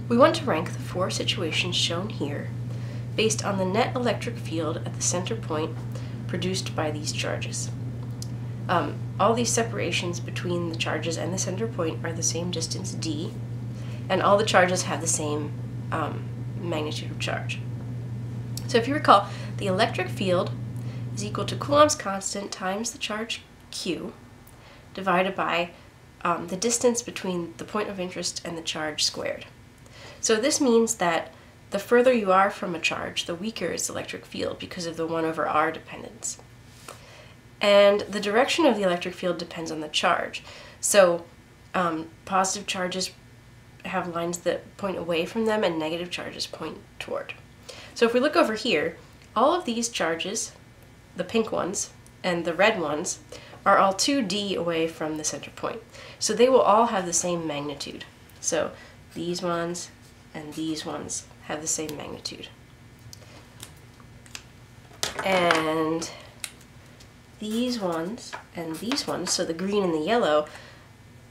We want to rank the four situations shown here based on the net electric field at the center point produced by these charges. All these separations between the charges and the center point are the same distance d, and all the charges have the same magnitude of charge. So if you recall, the electric field is equal to Coulomb's constant times the charge q divided by the distance between the point of interest and the charge squared. So this means that the further you are from a charge, the weaker is the electric field because of the 1/r dependence. And the direction of the electric field depends on the charge. So positive charges have lines that point away from them and negative charges point toward. So if we look over here, all of these charges, the pink ones and the red ones, are all 2d away from the center point. So they will all have the same magnitude. So these ones and these ones have the same magnitude. And these ones and these ones, so the green and the yellow,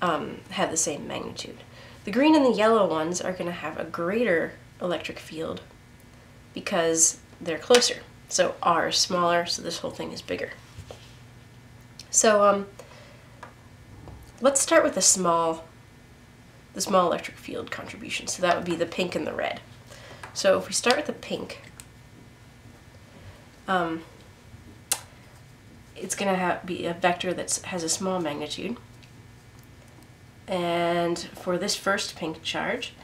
have the same magnitude. The green and the yellow ones are going to have a greater electric field because they're closer. So R is smaller, so this whole thing is bigger. So let's start with the small electric field contribution. So that would be the pink and the red. So if we start with the pink, it's going to be a vector that has a small magnitude. And for this first pink charge,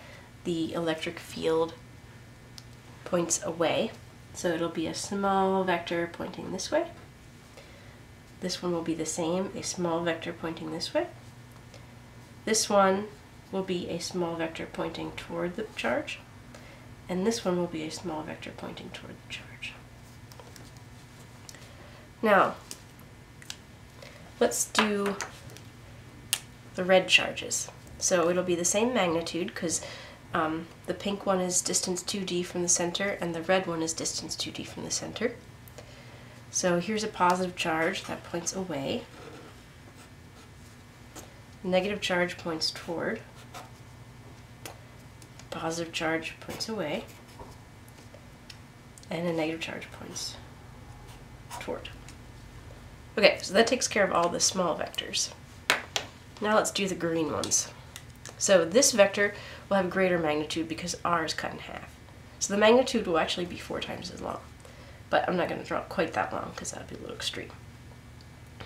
the electric field points away. So it'll be a small vector pointing this way. This one will be the same, a small vector pointing this way. This one will be a small vector pointing toward the charge. And this one will be a small vector pointing toward the charge. Now, let's do the red charges. So it'll be the same magnitude because the pink one is distance 2d from the center and the red one is distance 2d from the center. So here's a positive charge that points away. Negative charge points toward. Positive charge points away. And a negative charge points toward. Okay, so that takes care of all the small vectors. Now let's do the green ones. So this vector will have greater magnitude because r is cut in half. So the magnitude will actually be 4 times as long. But I'm not going to draw it quite that long because that would be a little extreme.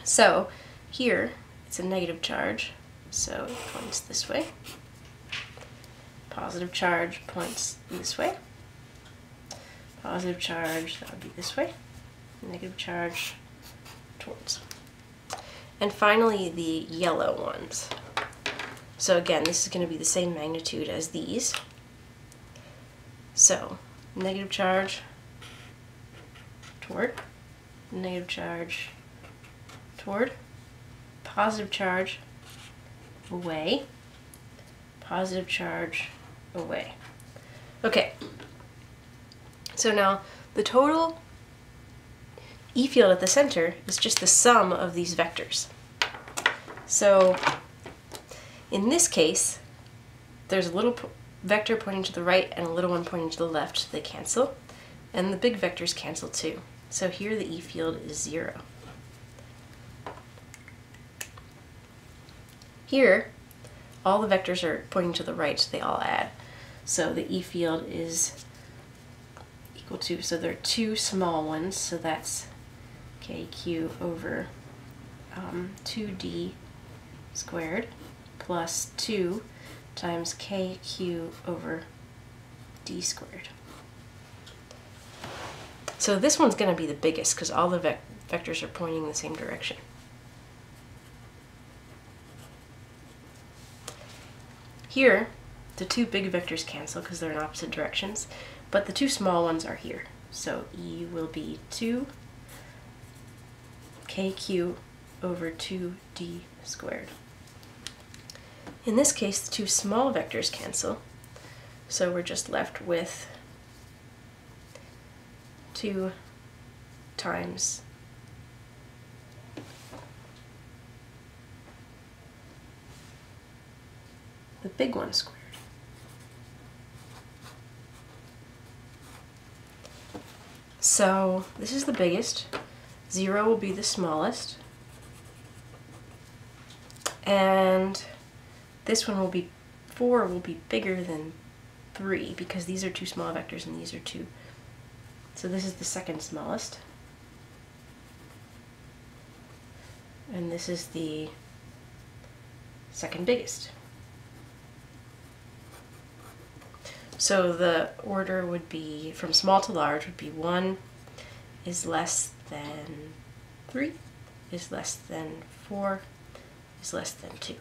So here it's a negative charge, so it points this way. Positive charge points this way. Positive charge, that would be this way. Negative charge towards. And finally the yellow ones. So again, this is going to be the same magnitude as these. So negative charge toward, negative charge toward, positive charge away, positive charge away. Okay, so now the total E field at the center is just the sum of these vectors. So in this case, there's a little vector pointing to the right and a little one pointing to the left, so they cancel, and the big vectors cancel too. So here the E field is 0. Here, all the vectors are pointing to the right, so they all add. So the E field is equal to, so there are 2 small ones, so that's kq over 2d squared plus 2 times kq over d squared. So this one's going to be the biggest because all the vectors are pointing in the same direction. Here, the 2 big vectors cancel because they're in opposite directions, but the 2 small ones are here. So E will be 2 kq over 2d squared. In this case, the 2 small vectors cancel, so we're just left with 2 times the big one squared. So this is the biggest. 0 will be the smallest. And this one will be, 4 will be bigger than 3 because these are two small vectors and these are two. So this is the second smallest. And this is the second biggest. So the order would be, from small to large, would be 1 is less than 3, is less than 4, is less than 2.